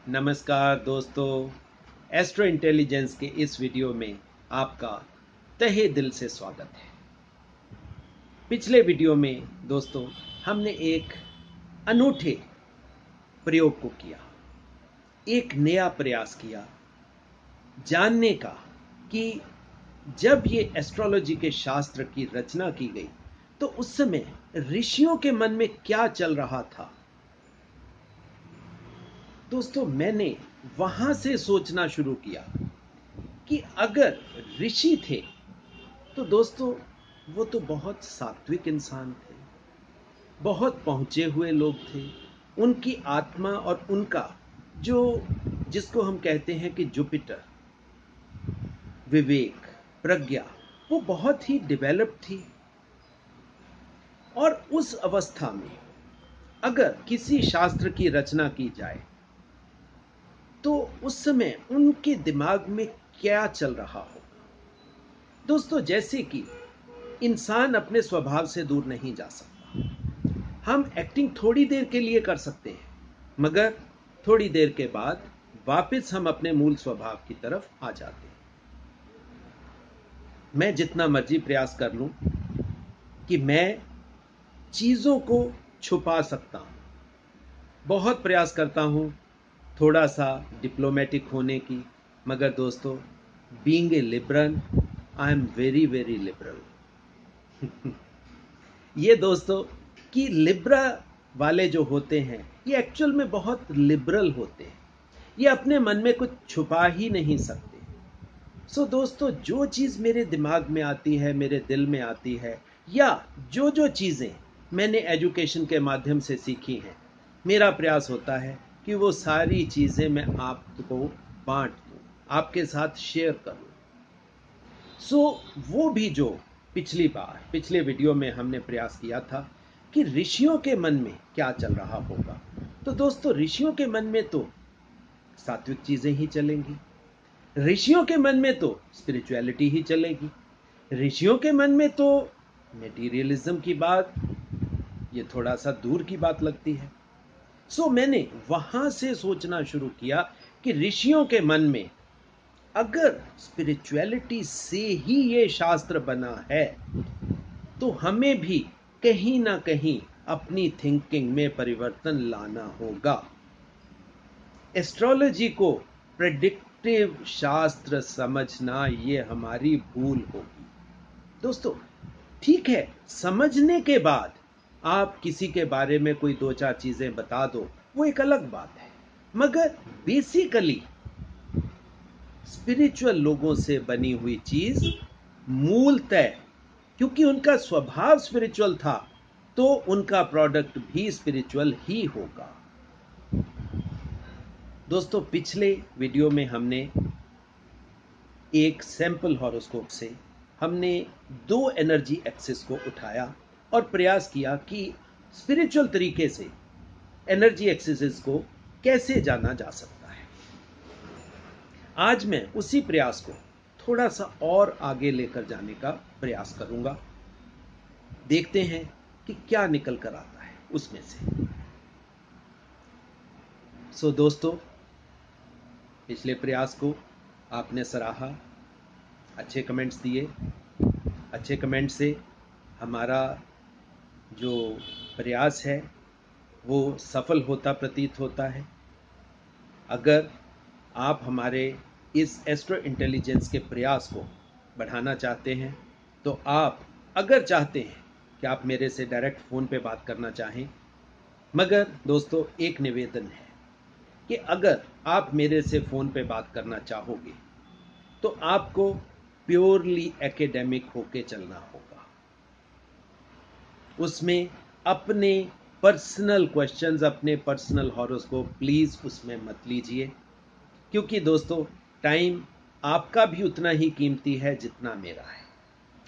नमस्कार दोस्तों, astro intelligence के इस वीडियो में आपका तहे दिल से स्वागत है। पिछले वीडियो में दोस्तों हमने एक अनूठे प्रयोग को किया, एक नया प्रयास किया जानने का कि जब ये एस्ट्रोलॉजी के शास्त्र की रचना की गई तो उस समय ऋषियों के मन में क्या चल रहा था। दोस्तों मैंने वहां से सोचना शुरू किया कि अगर ऋषि थे तो दोस्तों वो तो बहुत सात्विक इंसान थे, बहुत पहुंचे हुए लोग थे। उनकी आत्मा और उनका जो जिसको हम कहते हैं कि जुपिटर, विवेक, प्रज्ञा, वो बहुत ही डेवलप्ड थी। और उस अवस्था में अगर किसी शास्त्र की रचना की जाए तो उस समय उनके दिमाग में क्या चल रहा हो। दोस्तों जैसे कि इंसान अपने स्वभाव से दूर नहीं जा सकता। हम एक्टिंग थोड़ी देर के लिए कर सकते हैं, मगर थोड़ी देर के बाद वापस हम अपने मूल स्वभाव की तरफ आ जाते हैं। मैं जितना मर्जी प्रयास कर लूं कि मैं चीजों को छुपा सकता हूं, बहुत प्रयास करता हूं थोड़ा सा डिप्लोमेटिक होने की, मगर दोस्तों being a liberal I am very very liberal. ये दोस्तों कि लिब्रा वाले जो होते हैं ये एक्चुअल में बहुत लिबरल होते हैं, ये अपने मन में कुछ छुपा ही नहीं सकते। सो दोस्तों जो चीज़ मेरे दिमाग में आती है, मेरे दिल में आती है, या जो जो चीज़ें मैंने एजुकेशन के माध्यम से सीखी हैं, मेरा प्रयास होता है कि वो सारी चीज़ें मैं आपको बांट दूँ, आपके साथ शेयर करूँ। सो वो भी जो पिछले वीडियो में हमने प्रयास किया था कि ऋषियों के मन में क्या चल रहा होगा, तो दोस्तों ऋषियों के मन में तो सात्विक चीजें ही चलेंगी, ऋषियों के मन में तो स्पिरिचुअलिटी ही चलेगी, ऋषियों के मन में तो मेटीरियलिज्म की बात ये थोड़ा सा दूर की बात लगती है। सो मैंने वहां से सोचना शुरू किया कि ऋषियों के मन में अगर स्पिरिचुअलिटी से ही ये शास्त्र बना है तो हमें भी कहीं ना कहीं अपनी थिंकिंग में परिवर्तन लाना होगा। एस्ट्रोलॉजी को प्रेडिक्टिव शास्त्र समझना ये हमारी भूल होगी। दोस्तों ठीक है, समझने के बाद आप किसी के बारे में कोई दो चार चीजें बता दो, वो एक अलग बात है, मगर बेसिकली स्पिरिचुअल लोगों से बनी हुई चीज मूलतः, क्योंकि उनका स्वभाव स्पिरिचुअल था तो उनका प्रोडक्ट भी स्पिरिचुअल ही होगा। दोस्तों पिछले वीडियो में हमने एक सैंपल हॉरोस्कोप से हमने दो एनर्जी एक्सिस को उठाया और प्रयास किया कि स्पिरिचुअल तरीके से एनर्जी एक्सिस को कैसे जाना जा सकता है। आज मैं उसी प्रयास को थोड़ा सा और आगे लेकर जाने का प्रयास करूंगा। देखते हैं कि क्या निकल कर आता है उसमें से। सो दोस्तों पिछले प्रयास को आपने सराहा, अच्छे कमेंट्स दिए, अच्छे कमेंट से हमारा जो प्रयास है वो सफल होता प्रतीत होता है। अगर आप हमारे इस एस्ट्रो इंटेलिजेंस के प्रयास को बढ़ाना चाहते हैं तो आप अगर चाहते हैं कि आप मेरे से डायरेक्ट फ़ोन पे बात करना चाहें, मगर दोस्तों एक निवेदन है कि अगर आप मेरे से फ़ोन पे बात करना चाहोगे तो आपको प्योरली एकेडमिक होके चलना होगा। उसमें अपने पर्सनल क्वेश्चंस, अपने पर्सनल हॉरोस्कोप प्लीज़ उसमें मत लीजिए, क्योंकि दोस्तों टाइम आपका भी उतना ही कीमती है जितना मेरा है,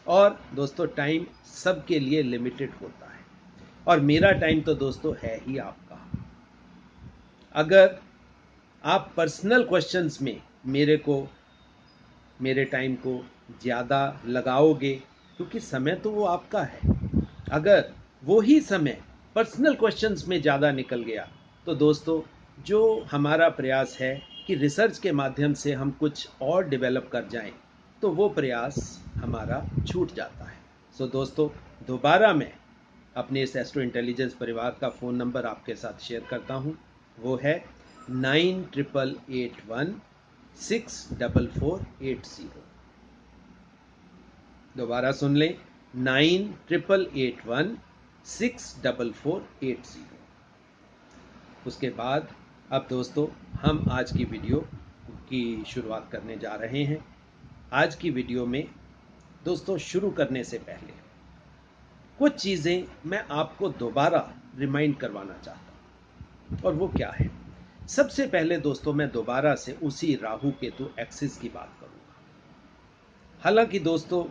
और दोस्तों टाइम सबके लिए लिमिटेड होता है, और मेरा टाइम तो दोस्तों है ही आपका। अगर आप पर्सनल क्वेश्चंस में मेरे टाइम को ज़्यादा लगाओगे, क्योंकि समय तो वो आपका है, अगर वो ही समय पर्सनल क्वेश्चंस में ज़्यादा निकल गया तो दोस्तों जो हमारा प्रयास है कि रिसर्च के माध्यम से हम कुछ और डेवलप कर जाएं, तो वो प्रयास हमारा छूट जाता है। सो दोस्तों, दोबारा मैं अपने इस एस्ट्रो इंटेलिजेंस परिवार का फ़ोन नंबर आपके साथ शेयर करता हूँ। वो है 9881164480। दोबारा सुन लें, 9881164480। उसके बाद अब दोस्तों हम आज की वीडियो की शुरुआत करने जा रहे हैं। आज की वीडियो में दोस्तों शुरू करने से पहले कुछ चीज़ें मैं आपको दोबारा रिमाइंड करवाना चाहता हूँ, और वो क्या है। सबसे पहले दोस्तों मैं दोबारा से उसी राहु केतु एक्सिस की बात करूँगा। हालांकि दोस्तों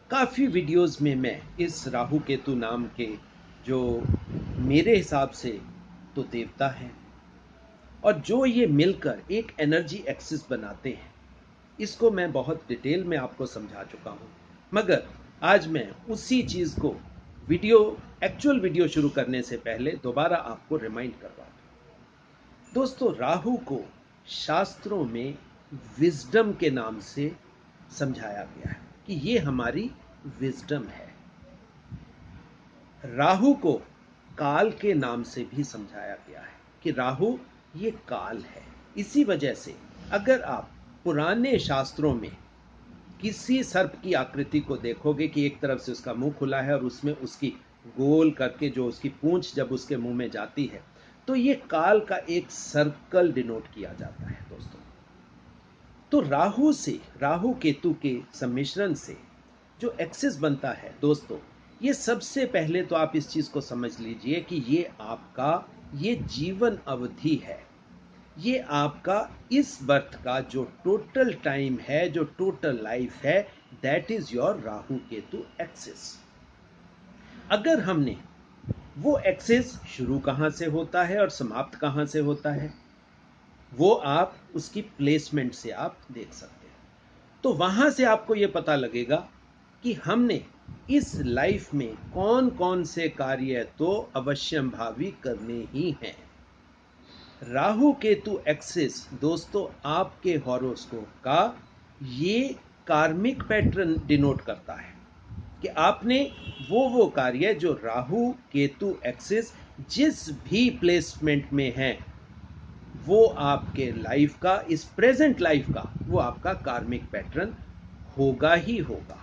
काफ़ी वीडियोस में मैं इस राहु केतु नाम के, जो मेरे हिसाब से तो देवता हैं और जो ये मिलकर एक एनर्जी एक्सिस बनाते हैं, इसको मैं बहुत डिटेल में आपको समझा चुका हूं। मगर आज मैं उसी चीज़ को एक्चुअल वीडियो शुरू करने से पहले दोबारा आपको रिमाइंड करवा दूं। दोस्तों, राहु को शास्त्रों में विजडम के नाम से समझाया गया है कि ये हमारी विजडम है। राहु को काल के नाम से भी समझाया गया है कि राहु ये काल है। इसी वजह से अगर आप पुराने शास्त्रों में किसी सर्प की आकृति को देखोगे कि एक तरफ से उसका मुंह खुला है और उसमें उसकी गोल करके जो उसकी पूंछ जब उसके मुंह में जाती है, तो ये काल का एक सर्कल डिनोट किया जाता है दोस्तों। तो राहु केतु के सम्मिश्रण से जो एक्सिस बनता है दोस्तों, ये सबसे पहले तो आप इस चीज को समझ लीजिए कि ये आपका ये जीवन अवधि है। ये आपका इस बर्थ का जो टोटल टाइम है, जो टोटल लाइफ है, that is your Rahu Ketu axis. अगर हमने वो एक्सिस शुरू कहां से होता है और समाप्त कहां से होता है, वो आप उसकी प्लेसमेंट से आप देख सकते हैं। तो वहां से आपको यह पता लगेगा कि हमने इस लाइफ में कौन कौन से कार्य तो अवश्यंभावी करने ही हैं। राहु केतु एक्सिस दोस्तों आपके हॉरोस्कोप का ये कार्मिक पैटर्न डिनोट करता है कि आपने वो कार्य जो राहु केतु एक्सिस जिस भी प्लेसमेंट में है, वो आपके लाइफ का, इस प्रेजेंट लाइफ का, वो आपका कार्मिक पैटर्न होगा ही होगा।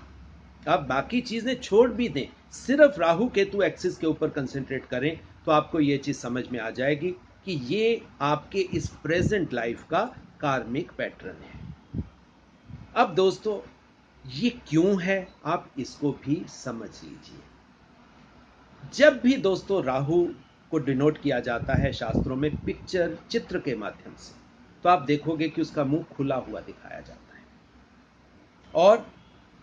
आप बाकी चीजें छोड़ भी दें, सिर्फ राहु केतु एक्सिस के ऊपर कंसंट्रेट करें तो आपको यह चीज समझ में आ जाएगी कि ये आपके इस प्रेजेंट लाइफ का कार्मिक पैटर्न है। अब दोस्तों ये क्यों है, आप इसको भी समझ लीजिए। जब भी दोस्तों राहु को डिनोट किया जाता है शास्त्रों में चित्र के माध्यम से, तो आप देखोगे कि उसका मुंह खुला हुआ दिखाया जाता है। और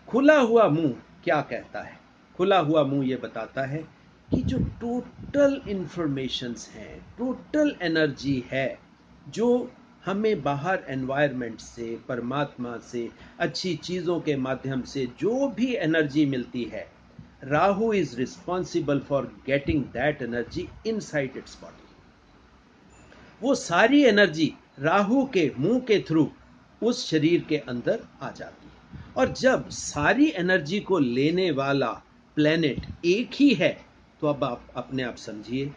खुला हुआ मुंह क्या कहता है? खुला हुआ मुंह यह बताता है कि जो टोटल इंफॉर्मेशंस हैं, टोटल एनर्जी है, जो हमें बाहर एनवायरनमेंट से, परमात्मा से, अच्छी चीजों के माध्यम से जो भी एनर्जी मिलती है, Rahu is responsible for getting that energy inside its body. वो सारी एनर्जी राहु के मुंह के थ्रू उस शरीर के अंदर आ जाती है। और जब सारी एनर्जी को लेने वाला प्लेनेट एक ही है, तो अब आप अपने आप समझिए,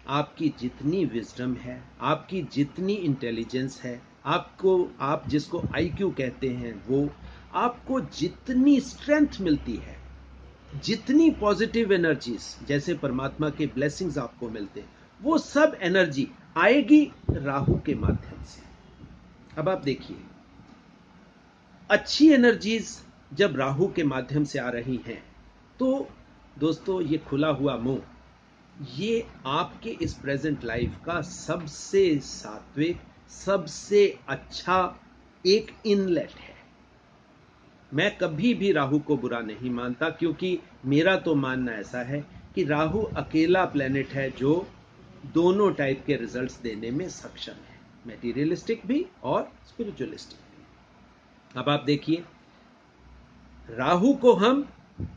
आपकी जितनी विजडम है, आपकी जितनी इंटेलिजेंस है, आप जिसको आईक्यू कहते हैं, वो आपको जितनी स्ट्रेंथ मिलती है, जितनी पॉजिटिव एनर्जीज, जैसे परमात्मा के ब्लेसिंग्स आपको मिलते हैं, वो सब एनर्जी आएगी राहु के माध्यम से। अब आप देखिए, अच्छी एनर्जीज जब राहु के माध्यम से आ रही हैं, तो दोस्तों ये खुला हुआ मुंह, ये आपके इस प्रेजेंट लाइफ का सबसे सात्विक, सबसे अच्छा एक इनलेट है। मैं कभी भी राहु को बुरा नहीं मानता, क्योंकि मेरा तो मानना ऐसा है कि राहु अकेला प्लेनेट है जो दोनों टाइप के रिजल्ट्स देने में सक्षम है, मैटीरियलिस्टिक भी और स्पिरिचुअलिस्टिक भी। अब आप देखिए, राहु को हम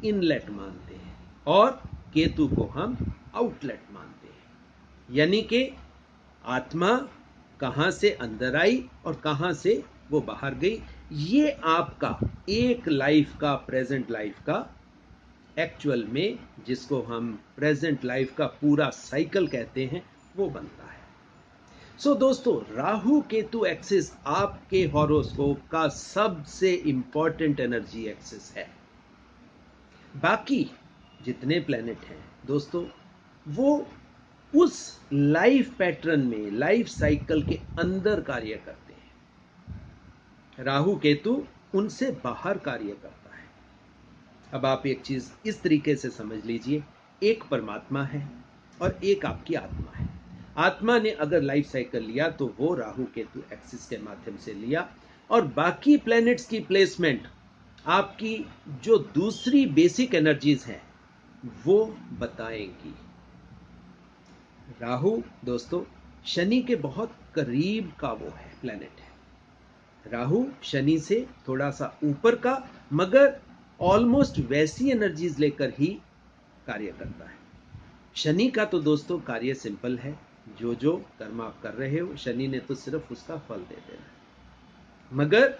इनलेट मानते हैं और केतु को हम आउटलेट मानते हैं, यानी कि आत्मा कहां से अंदर आई और कहां से वो बाहर गई। ये आपका एक लाइफ का, प्रेजेंट लाइफ का, एक्चुअल में जिसको हम प्रेजेंट लाइफ का पूरा साइकिल कहते हैं, वो बनता है। सो दोस्तों, राहु केतु एक्सिस आपके हॉरोस्कोप का सबसे इंपॉर्टेंट एनर्जी एक्सिस है। बाकी जितने प्लैनेट हैं दोस्तों, वो उस लाइफ पैटर्न में, लाइफ साइकिल के अंदर कार्य करते हैं। राहु केतु उनसे बाहर कार्य करता है। अब आप एक चीज इस तरीके से समझ लीजिए, एक परमात्मा है और एक आपकी आत्मा है। आत्मा ने अगर लाइफ साइकिल लिया तो वो राहु केतु एक्सिस के माध्यम से लिया, और बाकी प्लैनेट्स की प्लेसमेंट आपकी जो दूसरी बेसिक एनर्जीज हैं वो बताएंगी। राहु दोस्तों शनि के बहुत करीब का वो है, प्लैनेट है। राहु शनि से थोड़ा सा ऊपर का, मगर ऑलमोस्ट वैसी एनर्जीज लेकर ही कार्य करता है। शनि का तो दोस्तों कार्य सिंपल है, जो जो कर्म आप कर रहे हो शनि ने तो सिर्फ उसका फल दे देना। मगर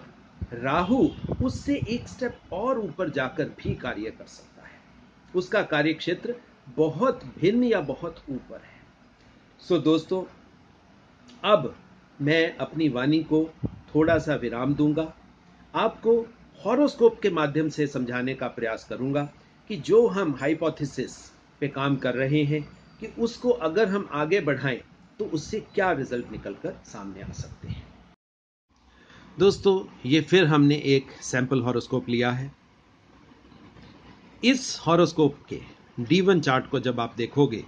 राहु उससे एक स्टेप और ऊपर जाकर भी कार्य कर सकता है। उसका कार्य क्षेत्र बहुत भिन्न या बहुत ऊपर है। सो दोस्तों, अब मैं अपनी वाणी को थोड़ा सा विराम दूंगा। आपको हॉरोस्कोप के माध्यम से समझाने का प्रयास करूंगा कि जो हम हाइपोथेसिस पे काम कर रहे हैं कि उसको अगर हम आगे बढ़ाएं तो उससे क्या रिजल्ट निकलकर सामने आ सकते हैं। दोस्तों, ये फिर हमने एक सैंपल हॉरोस्कोप लिया है। इस हॉरोस्कोप के D1 चार्ट को जब आप देखोगे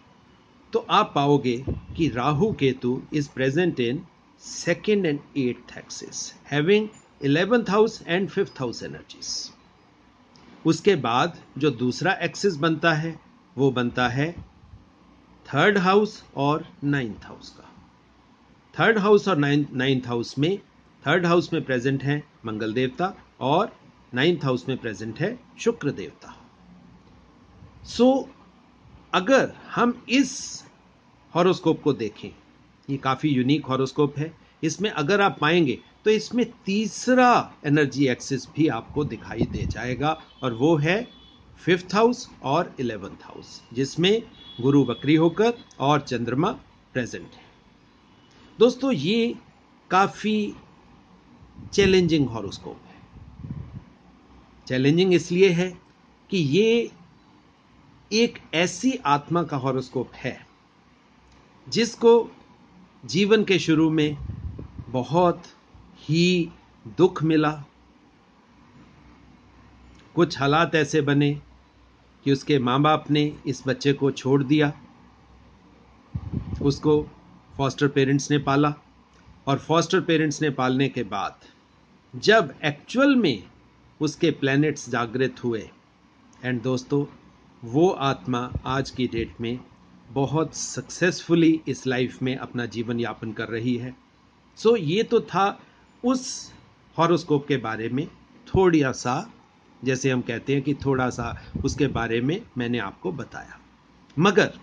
तो आप पाओगे कि Rahu Ketu is present in 2nd and 8th axis, having 11th house and 5th house energies. उसके बाद जो दूसरा एक्सिस बनता है वो बनता है 3rd हाउस और 9th हाउस का। 3rd हाउस और 9th हाउस में, 3rd हाउस में प्रेजेंट है मंगल देवता और 9th हाउस में प्रेजेंट है शुक्र देवता। सो अगर हम इस हॉरोस्कोप को देखें, ये काफी यूनिक हॉरोस्कोप है। इसमें अगर आप पाएंगे तो इसमें तीसरा एनर्जी एक्सिस भी आपको दिखाई दे जाएगा, और वो है 5th हाउस और 11th हाउस, जिसमें गुरु वक्री होकर और चंद्रमा प्रेजेंट है। दोस्तों, ये काफी चैलेंजिंग हॉरोस्कोप है। चैलेंजिंग इसलिए है कि ये एक ऐसी आत्मा का हॉरोस्कोप है जिसको जीवन के शुरू में बहुत ही दुख मिला। कुछ हालात ऐसे बने कि उसके माँ बाप ने इस बच्चे को छोड़ दिया, उसको फॉस्टर पेरेंट्स ने पाला, और फॉस्टर पेरेंट्स ने पालने के बाद जब एक्चुअल में उसके प्लैनेट्स जागृत हुए, एंड दोस्तों वो आत्मा आज की डेट में बहुत सक्सेसफुली इस लाइफ में अपना जीवन यापन कर रही है। सो ये तो था उस हॉरोस्कोप के बारे में थोड़ा सा, जैसे हम कहते हैं कि थोड़ा सा उसके बारे में मैंने आपको बताया। मगर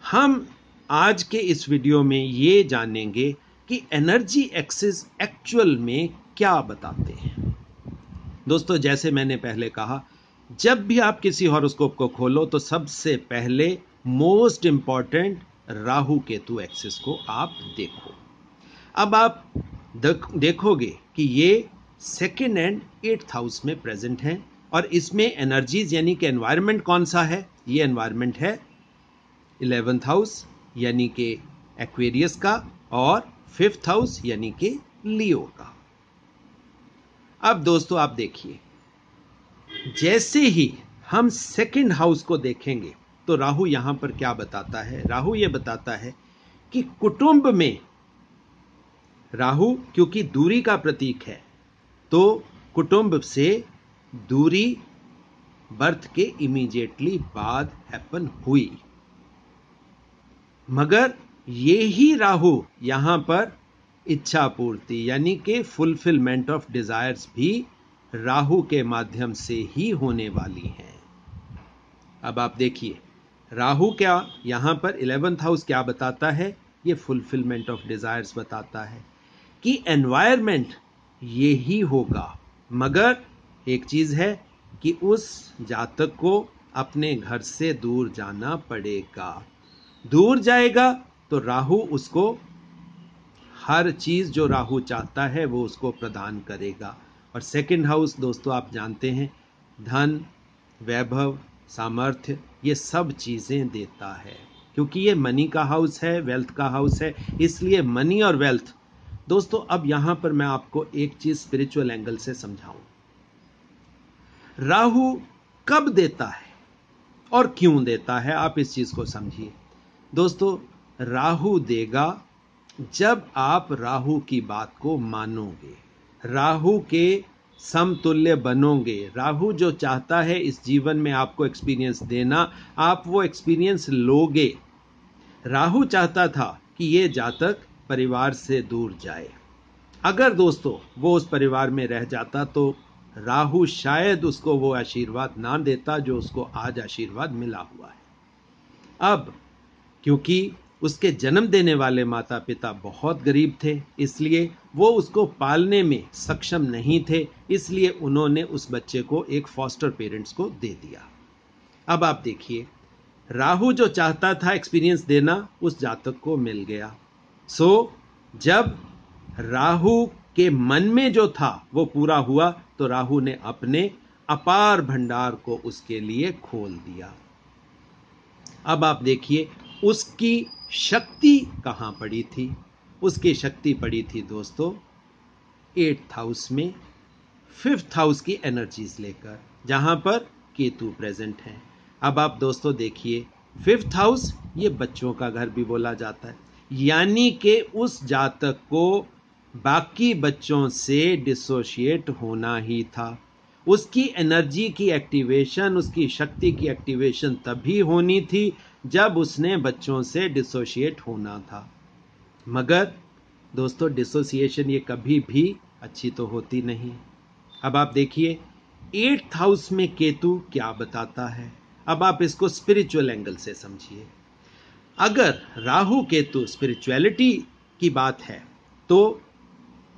हम आज के इस वीडियो में ये जानेंगे कि एनर्जी एक्सिस एक्चुअल में क्या बताते हैं। दोस्तों, जैसे मैंने पहले कहा, जब भी आप किसी हॉरोस्कोप को खोलो तो सबसे पहले most important Rahu Ketu axis को आप देखो। अब आप देखोगे कि ये 2nd and 8th हाउस में प्रेजेंट हैं, और इसमें एनर्जीज यानी कि एनवायरनमेंट कौन सा है? ये एनवायरनमेंट है 11th हाउस यानी कि एक्वेरियस का, और 5th हाउस यानी कि लियो का। अब दोस्तों आप देखिए, जैसे ही हम 2nd हाउस को देखेंगे तो राहु यहां पर क्या बताता है? राहु यह बताता है कि कुटुंब में, राहु क्योंकि दूरी का प्रतीक है, तो कुटुंब से दूरी बर्थ के इमीडिएटली बाद हैपन हुई। मगर ये ही राहु यहां पर इच्छा पूर्ति यानी कि फुलफिलमेंट ऑफ डिजायर्स भी राहु के माध्यम से ही होने वाली हैं। अब आप देखिए, राहु क्या यहां पर 11th हाउस क्या बताता है? ये फुलफिलमेंट ऑफ डिजायर्स बताता है कि एनवायरमेंट ये ही होगा, मगर एक चीज है कि उस जातक को अपने घर से दूर जाना पड़ेगा। दूर जाएगा तो राहु उसको हर चीज जो राहु चाहता है वो उसको प्रदान करेगा। और सेकंड हाउस दोस्तों आप जानते हैं धन, वैभव, सामर्थ्य, ये सब चीजें देता है, क्योंकि ये मनी का हाउस है, वेल्थ का हाउस है, इसलिए मनी और वेल्थ। दोस्तों अब यहां पर मैं आपको एक चीज स्पिरिचुअल एंगल से समझाऊं। राहु कब देता है और क्यों देता है, आप इस चीज को समझिए। दोस्तों राहु देगा जब आप राहु की बात को मानोगे, राहु के समतुल्य बनोगे। राहु जो चाहता है इस जीवन में आपको एक्सपीरियंस देना, आप वो एक्सपीरियंस लोगे। राहु चाहता था कि ये जातक परिवार से दूर जाए। अगर दोस्तों वो उस परिवार में रह जाता तो राहु शायद उसको वो आशीर्वाद ना देता जो उसको आज आशीर्वाद मिला हुआ है। अब क्योंकि उसके जन्म देने वाले माता पिता बहुत गरीब थे, इसलिए वो उसको पालने में सक्षम नहीं थे, इसलिए उन्होंने उस बच्चे को एक फॉस्टर पेरेंट्स को दे दिया। अब आप देखिए राहु जो चाहता था एक्सपीरियंस देना उस जातक को मिल गया। सो जब राहु के मन में जो था वो पूरा हुआ तो राहु ने अपने अपार भंडार को उसके लिए खोल दिया। अब आप देखिए उसकी शक्ति कहां पड़ी थी। उसकी शक्ति पड़ी थी दोस्तों 8th हाउस में, 5th हाउस की एनर्जीज लेकर, जहां पर केतु प्रेजेंट है। अब आप दोस्तों देखिए 5th हाउस ये बच्चों का घर भी बोला जाता है, यानी कि उस जातक को बाकी बच्चों से डिसोशिएट होना ही था। उसकी एनर्जी की एक्टिवेशन, उसकी शक्ति की एक्टिवेशन तभी होनी थी जब उसने बच्चों से डिसोशिएट होना था। मगर दोस्तों डिसोसिएशन ये कभी भी अच्छी तो होती नहीं। अब आप देखिए 8th हाउस में केतु क्या बताता है। अब आप इसको स्पिरिचुअल एंगल से समझिए। अगर राहु केतु स्पिरिचुअलिटी की बात है तो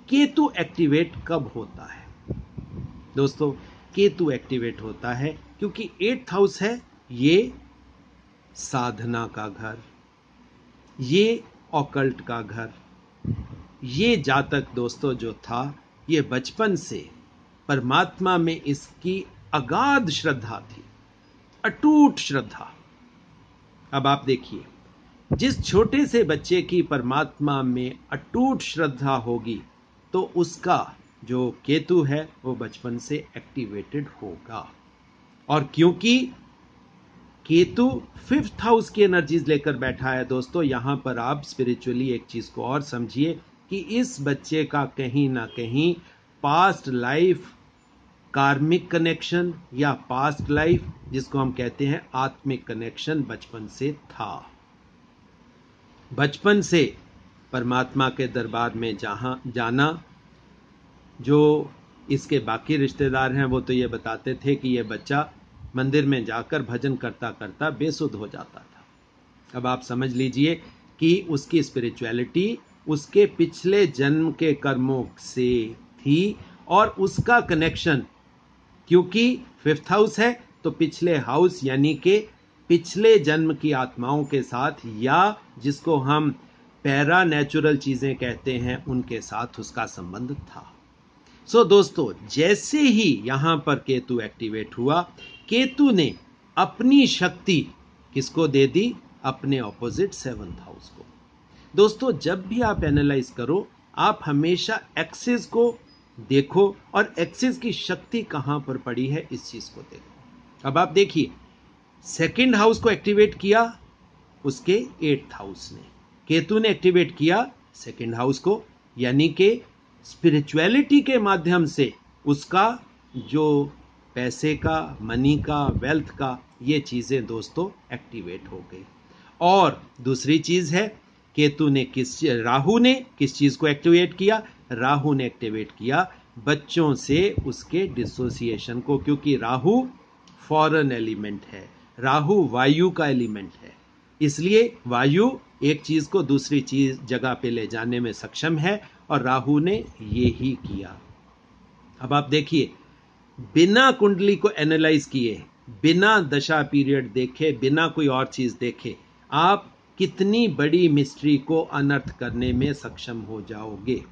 केतु एक्टिवेट कब होता है? दोस्तों केतु एक्टिवेट होता है क्योंकि 8th हाउस है ये साधना का घर, ये ऑकल्ट का घर। ये जातक दोस्तों जो था ये बचपन से परमात्मा में इसकी अगाध श्रद्धा थी, अटूट श्रद्धा। अब आप देखिए जिस छोटे से बच्चे की परमात्मा में अटूट श्रद्धा होगी तो उसका जो केतु है वो बचपन से एक्टिवेटेड होगा। और क्योंकि केतु 5th हाउस की एनर्जीज लेकर बैठा है दोस्तों, यहां पर आप स्पिरिचुअली एक चीज को और समझिए कि इस बच्चे का कहीं ना कहीं पास्ट लाइफ कार्मिक कनेक्शन या पास्ट लाइफ जिसको हम कहते हैं आत्मिक कनेक्शन बचपन से था। बचपन से परमात्मा के दरबार में जहां जाना, जो इसके बाकी रिश्तेदार हैं वो तो ये बताते थे कि ये बच्चा मंदिर में जाकर भजन करता करता बेसुध हो जाता था। अब आप समझ लीजिए कि उसकी स्पिरिचुअलिटी उसके पिछले जन्म के कर्मों से थी और उसका कनेक्शन क्योंकि 5th हाउस है तो पिछले हाउस यानी कि पिछले जन्म की आत्माओं के साथ या जिसको हम पैरा नेचुरल चीजें कहते हैं उनके साथ उसका संबंध था। सो दोस्तों जैसे ही यहां पर केतु एक्टिवेट हुआ, केतु ने अपनी शक्ति किसको दे दी? अपने ऑपोजिट 7th हाउस को। दोस्तों जब भी आप एनालाइज करो आप हमेशा एक्सिस को देखो और एक्सिस की शक्ति कहां पर पड़ी है इस चीज को देखो। अब आप देखिए 2nd हाउस को एक्टिवेट किया उसके 8th हाउस ने, केतु ने एक्टिवेट किया 2nd हाउस को, यानी कि स्पिरिचुअलिटी के माध्यम से उसका जो पैसे का, मनी का, वेल्थ का, ये चीजें दोस्तों एक्टिवेट हो गई। और दूसरी चीज है केतु ने राहु ने किस चीज को एक्टिवेट किया? राहु ने एक्टिवेट किया बच्चों से उसके डिसोसिएशन को, क्योंकि राहु फॉरेन एलिमेंट है, राहु वायु का एलिमेंट है, इसलिए वायु एक चीज को दूसरी चीज जगह पे ले जाने में सक्षम है, और राहु ने ये ही किया। अब आप देखिए, बिना कुंडली को एनालाइज किए, बिना दशा पीरियड देखे, बिना कोई और चीज देखे, आप कितनी बड़ी मिस्ट्री को अनर्थ करने में सक्षम हो जाओगे।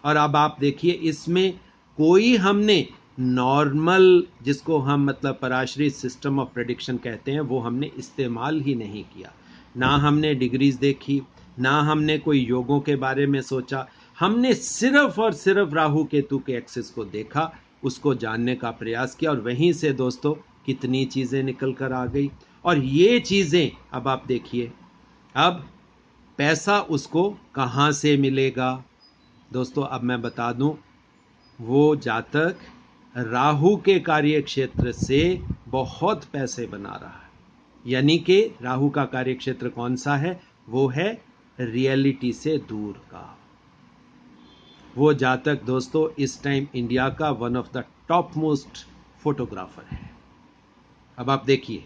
और अब आप देखिए, इसमें कोई हमने नॉर्मल, जिसको हम मतलब पराश्रित सिस्टम ऑफ प्रेडिक्शन कहते हैं, वो हमने इस्तेमाल ही नहीं किया। ना हमने डिग्रीज देखी, ना हमने कोई योगों के बारे में सोचा, हमने सिर्फ और सिर्फ राहु केतु के एक्सिस को देखा, उसको जानने का प्रयास किया, और वहीं से दोस्तों कितनी चीजें निकल कर आ गई। और ये चीजें अब आप देखिए, अब पैसा उसको कहां से मिलेगा दोस्तों? अब मैं बता दूं, वो जातक राहु के कार्य क्षेत्र से बहुत पैसे बना रहा है। यानी कि राहु का कार्य क्षेत्र कौन सा है? वो है रियलिटी से दूर का। वो जातक दोस्तों इस टाइम इंडिया का one of the top most photographer है। अब आप देखिए,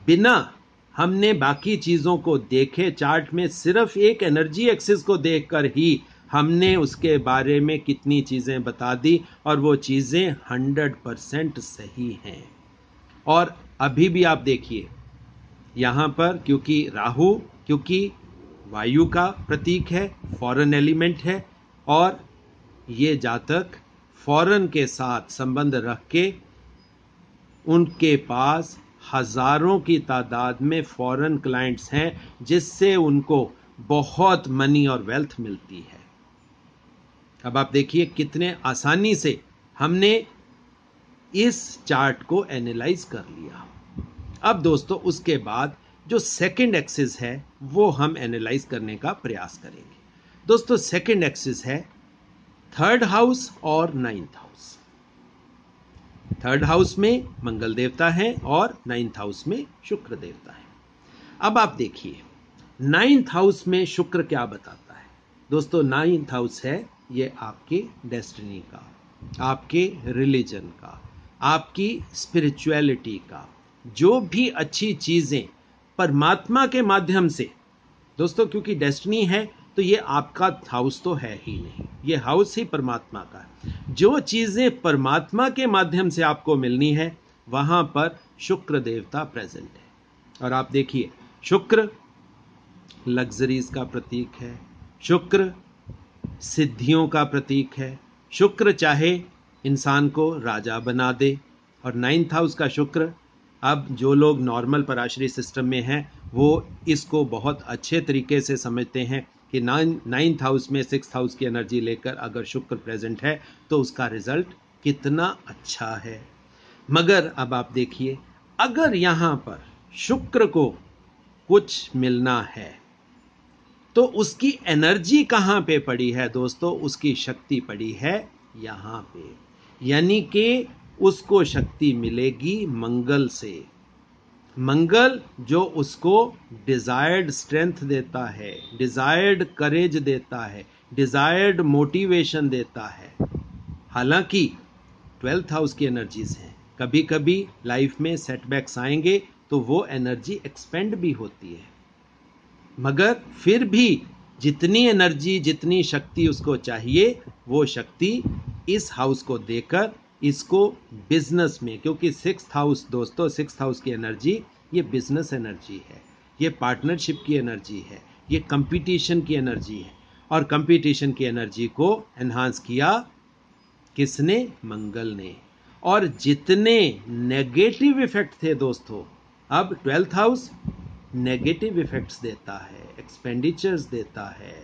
बिना हमने बाकी चीजों को देखे, चार्ट में सिर्फ एक एनर्जी एक्सिस को देखकर ही हमने उसके बारे में कितनी चीजें बता दी, और वो चीजें 100% सही हैं। और अभी भी आप देखिए, यहां पर क्योंकि राहु, क्योंकि वायु का प्रतीक है, फॉरेन एलिमेंट है, और ये जातक फॉरेन के साथ संबंध रख के, उनके पास हजारों की तादाद में फॉरेन क्लाइंट्स हैं, जिससे उनको बहुत मनी और वेल्थ मिलती है। अब आप देखिए कितने आसानी से हमने इस चार्ट को एनालाइज कर लिया। अब दोस्तों उसके बाद जो सेकंड एक्सिस है वो हम एनालाइज करने का प्रयास करेंगे। दोस्तों सेकंड एक्सिस है थर्ड हाउस और नाइन्थ हाउस। थर्ड हाउस में मंगल देवता है और नाइन्थ हाउस में शुक्र देवता है। अब आप देखिए, नाइन्थ हाउस में शुक्र क्या बताता है दोस्तों? नाइन्थ हाउस है ये आपके डेस्टिनी का, आपके रिलीजन का, आपकी स्पिरिचुअलिटी का, जो भी अच्छी चीजें परमात्मा के माध्यम से दोस्तों, क्योंकि डेस्टिनी है तो ये आपका हाउस तो है ही नहीं, ये हाउस ही परमात्मा का है। जो चीजें परमात्मा के माध्यम से आपको मिलनी है वहां पर शुक्र देवता प्रेजेंट है। और आप देखिए, शुक्र लग्जरीज का प्रतीक है, शुक्र सिद्धियों का प्रतीक है, शुक्र चाहे इंसान को राजा बना दे। और नाइन्थ हाउस का शुक्र, अब जो लोग नॉर्मल पराशरी सिस्टम में हैं वो इसको बहुत अच्छे तरीके से समझते हैं कि नाइन्थ हाउस में सिक्स्थ हाउस की एनर्जी लेकर अगर शुक्र प्रेजेंट है तो उसका रिजल्ट कितना अच्छा है। मगर अब आप देखिए, अगर यहां पर शुक्र को कुछ मिलना है तो उसकी एनर्जी कहां पे पड़ी है दोस्तों? उसकी शक्ति पड़ी है यहां पे, यानी कि उसको शक्ति मिलेगी मंगल से। मंगल जो उसको डिजायर्ड स्ट्रेंथ देता है, डिजायर्ड करेज देता है, डिजायर्ड मोटिवेशन देता है। हालांकि 12th हाउस की एनर्जीज हैं, कभी कभी लाइफ में सेटबैक्स आएंगे तो वो एनर्जी एक्सपेंड भी होती है, मगर फिर भी जितनी एनर्जी, जितनी शक्ति उसको चाहिए, वो शक्ति इस हाउस को देकर इसको बिजनेस में, क्योंकि सिक्स्थ हाउस दोस्तों, सिक्स्थ हाउस की एनर्जी ये बिजनेस एनर्जी है, ये पार्टनरशिप की एनर्जी है, ये कंपटीशन की एनर्जी है। और कंपटीशन की एनर्जी को एनहांस किया किसने? मंगल ने। और जितने नेगेटिव इफेक्ट थे दोस्तों, अब 12th हाउस नेगेटिव इफेक्ट्स देता है, एक्सपेंडिचर्स देता है,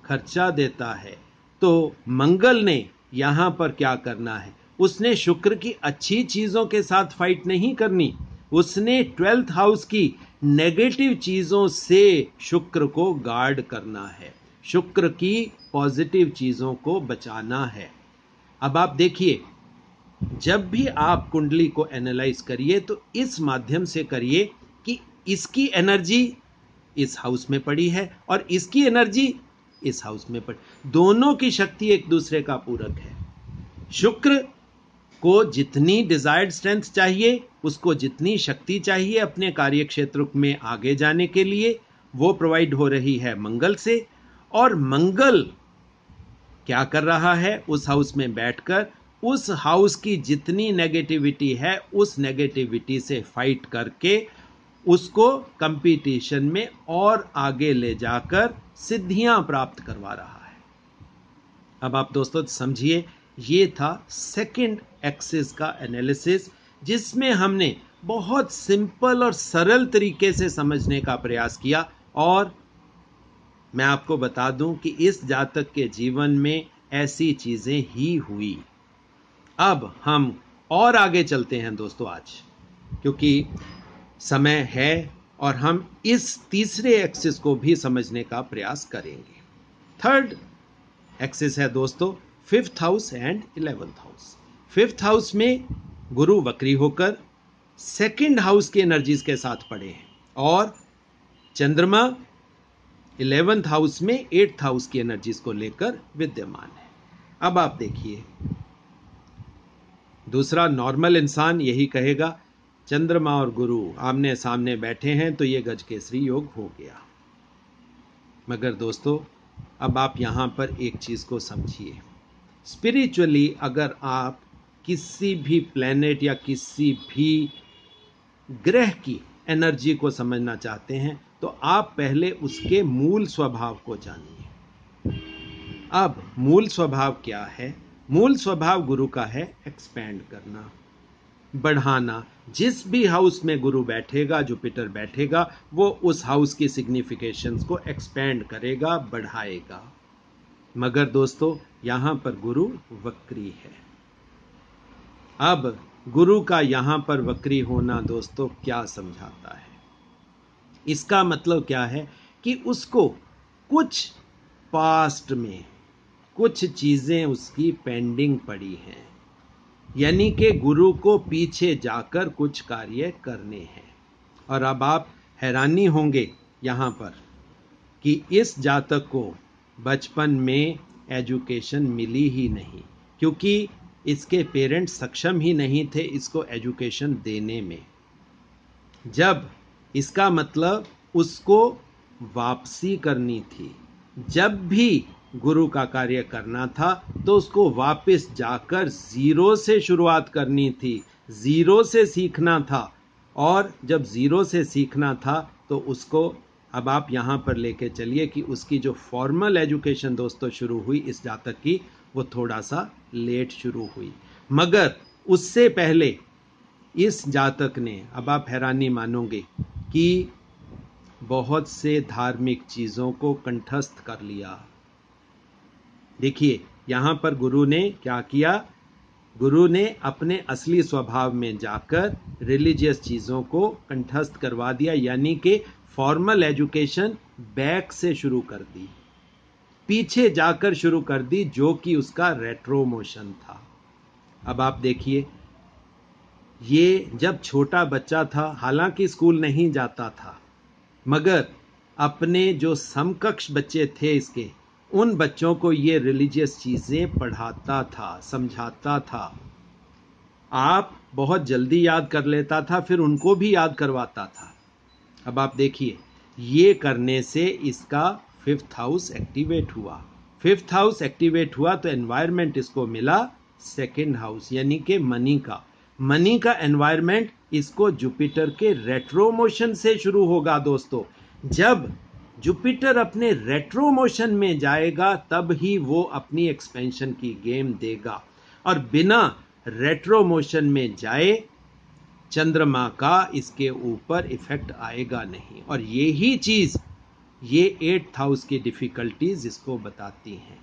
खर्चा देता है। तो मंगल ने यहां पर क्या करना है? उसने शुक्र की अच्छी चीजों के साथ फाइट नहीं करनी, उसने 12th हाउस की नेगेटिव चीजों से शुक्र को गार्ड करना है, शुक्र की पॉजिटिव चीजों को बचाना है। अब आप देखिए, जब भी आप कुंडली को एनालाइज करिए तो इस माध्यम से करिए कि इसकी एनर्जी इस हाउस में पड़ी है और इसकी एनर्जी इस हाउस में पड़ी, दोनों की शक्ति एक दूसरे का पूरक है। शुक्र को जितनी डिजायर्ड स्ट्रेंथ चाहिए, उसको जितनी शक्ति चाहिए अपने कार्य क्षेत्र में आगे जाने के लिए, वो प्रोवाइड हो रही है मंगल से, और मंगल क्या कर रहा है, उस हाउस में बैठकर उस हाउस की जितनी नेगेटिविटी है उस नेगेटिविटी से फाइट करके उसको कंपटीशन में और आगे ले जाकर सिद्धियां प्राप्त करवा रहा है। अब आप दोस्तों समझिए, ये था सेकंड एक्सिस का एनालिसिस, जिसमें हमने बहुत सिंपल और सरल तरीके से समझने का प्रयास किया। और मैं आपको बता दूं कि इस जातक के जीवन में ऐसी चीजें ही हुई। अब हम और आगे चलते हैं दोस्तों आज, क्योंकि समय है और हम इस तीसरे एक्सिस को भी समझने का प्रयास करेंगे। थर्ड एक्सिस है दोस्तों fifth house and 11th house. Fifth house में गुरु वक्री होकर सेकंड हाउस की एनर्जीज के साथ पड़े हैं, और चंद्रमा 11th हाउस में 8th हाउस की एनर्जीज को लेकर विद्यमान है। अब आप देखिए, दूसरा नॉर्मल इंसान यही कहेगा चंद्रमा और गुरु आमने सामने बैठे हैं तो ये गजकेसरी योग हो गया। मगर दोस्तों अब आप यहां पर एक चीज को समझिए, स्पिरिचुअली अगर आप किसी भी प्लेनेट या किसी भी ग्रह की एनर्जी को समझना चाहते हैं तो आप पहले उसके मूल स्वभाव को जानिए। अब मूल स्वभाव क्या है? मूल स्वभाव गुरु का है एक्सपैंड करना, बढ़ाना। जिस भी हाउस में गुरु बैठेगा, जुपिटर बैठेगा, वो उस हाउस की सिग्निफिकेशंस को एक्सपैंड करेगा, बढ़ाएगा। मगर दोस्तों यहां पर गुरु वक्री है। अब गुरु का यहां पर वक्री होना दोस्तों क्या समझाता है? इसका मतलब क्या है कि उसको कुछ पास्ट में कुछ चीजें उसकी पेंडिंग पड़ी हैं, यानी कि गुरु को पीछे जाकर कुछ कार्य करने हैं। और अब आप हैरानी होंगे यहां पर कि इस जातक को बचपन में एजुकेशन मिली ही नहीं, क्योंकि इसके पेरेंट्स सक्षम ही नहीं थे इसको एजुकेशन देने में। जब इसका मतलब उसको वापसी करनी थी, जब भी गुरु का कार्य करना था तो उसको वापस जाकर जीरो से शुरुआत करनी थी, जीरो से सीखना था। और जब जीरो से सीखना था तो उसको अब आप यहां पर लेके चलिए कि उसकी जो फॉर्मल एजुकेशन दोस्तों शुरू हुई इस जातक की, वो थोड़ा सा लेट शुरू हुई। मगर उससे पहले इस जातक ने, अब आप हैरानी मानोगे कि बहुत से धार्मिक चीजों को कंठस्थ कर लिया। देखिए यहां पर गुरु ने क्या किया, गुरु ने अपने असली स्वभाव में जाकर रिलीजियस चीजों को कंठस्थ करवा दिया, यानी कि फॉर्मल एजुकेशन बैक से शुरू कर दी, पीछे जाकर शुरू कर दी, जो कि उसका रेट्रो मोशन था। अब आप देखिए, ये जब छोटा बच्चा था, हालांकि स्कूल नहीं जाता था, मगर अपने जो समकक्ष बच्चे थे इसके, उन बच्चों को ये रिलीजियस चीजें पढ़ाता था, समझाता था। आप बहुत जल्दी याद कर लेता था, फिर उनको भी याद करवाता था। अब आप देखिए, ये करने से इसका फिफ्थ हाउस एक्टिवेट हुआ। फिफ्थ हाउस एक्टिवेट हुआ तो एनवायरमेंट इसको मिला सेकंड हाउस, यानी कि मनी का। मनी का एनवायरमेंट इसको जुपिटर के रेट्रो मोशन से शुरू होगा दोस्तों। जब जुपिटर अपने रेट्रो मोशन में जाएगा तब ही वो अपनी एक्सपेंशन की गेम देगा, और बिना रेट्रो मोशन में जाए चंद्रमा का इसके ऊपर इफेक्ट आएगा नहीं। और यही चीज ये 8th हाउस की डिफिकल्टीज इसको बताती हैं।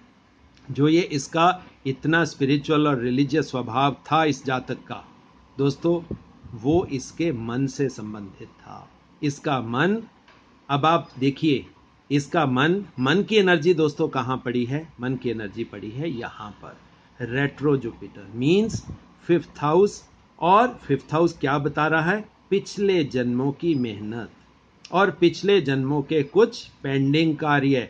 जो ये इसका इतना स्पिरिचुअल और रिलीजियस स्वभाव था इस जातक का दोस्तों, वो इसके मन से संबंधित था। इसका मन, अब आप देखिए, इसका मन की एनर्जी दोस्तों कहां पड़ी है? मन की एनर्जी पड़ी है यहां पर, retro Jupiter means fifth house. और फिफ्थ हाउस क्या बता रहा है? पिछले जन्मों की मेहनत और पिछले जन्मों के कुछ पेंडिंग कार्य।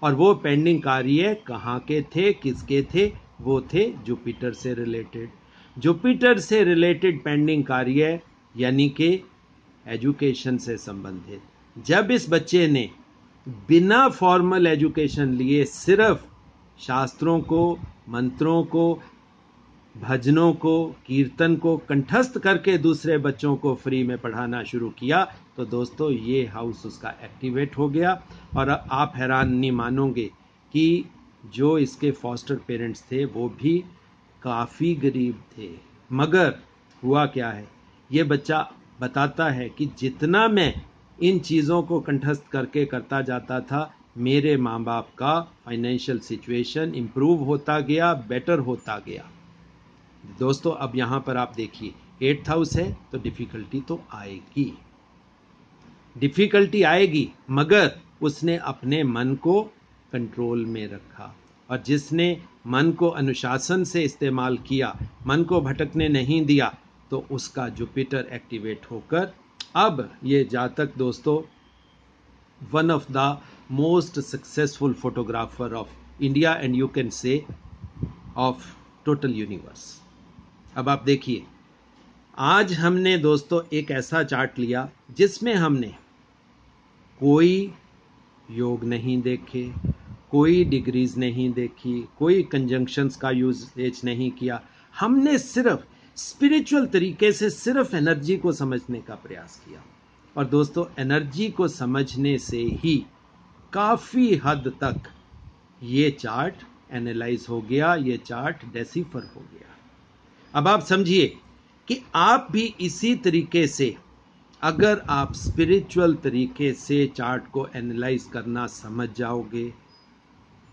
और वो पेंडिंग कार्य कहां के थे, किसके थे? वो थे जुपिटर से रिलेटेड। जुपिटर से रिलेटेड पेंडिंग कार्य यानी कि एजुकेशन से संबंधित, जब इस बच्चे ने बिना फॉर्मल एजुकेशन लिए सिर्फ शास्त्रों को, मंत्रों को, भजनों को, कीर्तन को कंठस्थ करके दूसरे बच्चों को फ्री में पढ़ाना शुरू किया, तो दोस्तों ये हाउस उसका एक्टिवेट हो गया। और आप हैरान नहीं मानोगे कि जो इसके फॉस्टर पेरेंट्स थे वो भी काफ़ी गरीब थे। मगर हुआ क्या है, ये बच्चा बताता है कि जितना मैं इन चीज़ों को कंठस्थ करके करता जाता था, मेरे माँ बाप का फाइनेंशियल सिचुएशन इम्प्रूव होता गया, बेटर होता गया। दोस्तों अब यहां पर आप देखिए 8th हाउस है तो डिफिकल्टी तो आएगी, डिफिकल्टी आएगी, मगर उसने अपने मन को कंट्रोल में रखा। और जिसने मन को अनुशासन से इस्तेमाल किया, मन को भटकने नहीं दिया, तो उसका जुपिटर एक्टिवेट होकर अब ये जातक दोस्तों one of the most successful photographer of India and you can say of total universe. अब आप देखिए, आज हमने दोस्तों एक ऐसा चार्ट लिया जिसमें हमने कोई योग नहीं देखे, कोई डिग्रीज नहीं देखी, कोई कंजंक्शंस का यूजेज नहीं किया। हमने सिर्फ स्पिरिचुअल तरीके से सिर्फ एनर्जी को समझने का प्रयास किया। और दोस्तों एनर्जी को समझने से ही काफ़ी हद तक ये चार्ट एनालाइज हो गया, ये चार्ट डेसिफर हो गया। अब आप समझिए कि आप भी इसी तरीके से अगर आप स्पिरिचुअल तरीके से चार्ट को एनालाइज करना समझ जाओगे,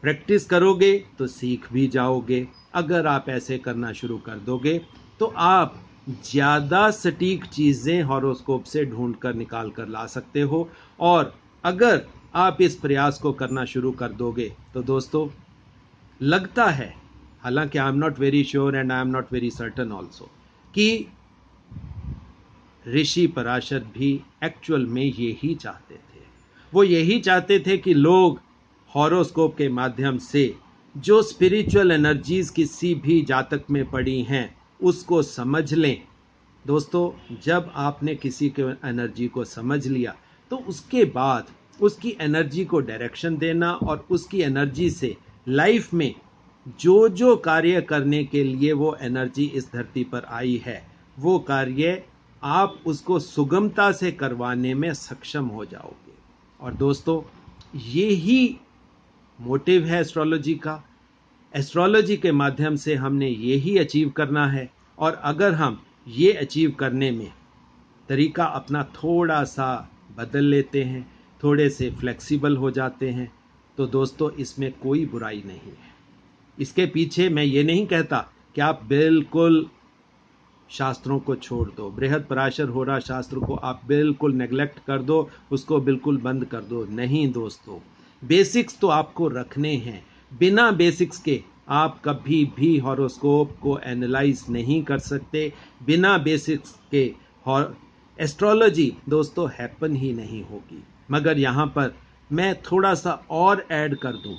प्रैक्टिस करोगे तो सीख भी जाओगे। अगर आप ऐसे करना शुरू कर दोगे तो आप ज़्यादा सटीक चीज़ें हॉरोस्कोप से ढूंढ कर निकाल कर ला सकते हो। और अगर आप इस प्रयास को करना शुरू कर दोगे तो दोस्तों लगता है, हालांकि I am not very sure and I am not very certain also, कि ऋषि पराशर भी एक्चुअल में यही चाहते थे। वो यही चाहते थे कि लोग हॉरोस्कोप के माध्यम से जो स्पिरिचुअल एनर्जीज किसी भी जातक में पड़ी हैं उसको समझ लें। दोस्तों जब आपने किसी के एनर्जी को समझ लिया तो उसके बाद उसकी एनर्जी को डायरेक्शन देना और उसकी एनर्जी से लाइफ में जो जो कार्य करने के लिए वो एनर्जी इस धरती पर आई है, वो कार्य आप उसको सुगमता से करवाने में सक्षम हो जाओगे। और दोस्तों ये ही मोटिव है एस्ट्रोलॉजी का। एस्ट्रोलॉजी के माध्यम से हमने ये ही अचीव करना है। और अगर हम ये अचीव करने में तरीका अपना थोड़ा सा बदल लेते हैं, थोड़े से फ्लेक्सिबल हो जाते हैं, तो दोस्तों इसमें कोई बुराई नहीं है। इसके पीछे मैं ये नहीं कहता कि आप बिल्कुल शास्त्रों को छोड़ दो, बृहद पराशर होरा शास्त्र को आप बिल्कुल नेग्लेक्ट कर दो, उसको बिल्कुल बंद कर दो। नहीं दोस्तों, बेसिक्स तो आपको रखने हैं। बिना बेसिक्स के आप कभी भी हॉरोस्कोप को एनालाइज नहीं कर सकते। बिना बेसिक्स के एस्ट्रोलॉजी दोस्तों हैपन ही नहीं होगी। मगर यहाँ पर मैं थोड़ा सा और ऐड कर दूं,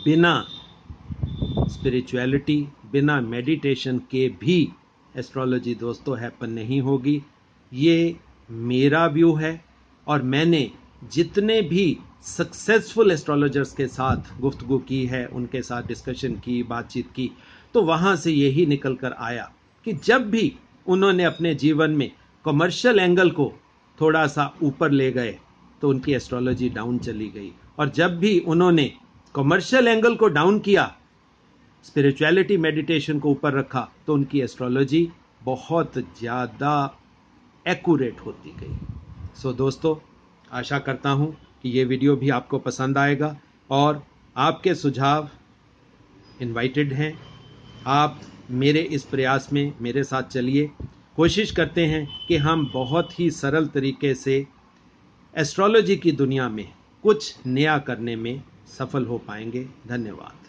बिना स्पिरिचुअलिटी, बिना मेडिटेशन के भी एस्ट्रोलॉजी दोस्तों हैपन नहीं होगी। ये मेरा व्यू है और मैंने जितने भी सक्सेसफुल एस्ट्रोलॉजर्स के साथ गुफ्तगू की है, उनके साथ डिस्कशन की, बातचीत की, तो वहाँ से यही निकल कर आया कि जब भी उन्होंने अपने जीवन में कमर्शियल एंगल को थोड़ा सा ऊपर ले गए तो उनकी एस्ट्रोलॉजी डाउन चली गई। और जब भी उन्होंने कमर्शियल एंगल को डाउन किया, स्पिरिचुअलिटी मेडिटेशन को ऊपर रखा, तो उनकी एस्ट्रोलॉजी बहुत ज़्यादा एक्यूरेट होती गई। सो दोस्तों आशा करता हूँ कि ये वीडियो भी आपको पसंद आएगा और आपके सुझाव इनवाइटेड हैं। आप मेरे इस प्रयास में मेरे साथ चलिए। कोशिश करते हैं कि हम बहुत ही सरल तरीके से एस्ट्रोलॉजी की दुनिया में कुछ नया करने में सफल हो पाएंगे। धन्यवाद।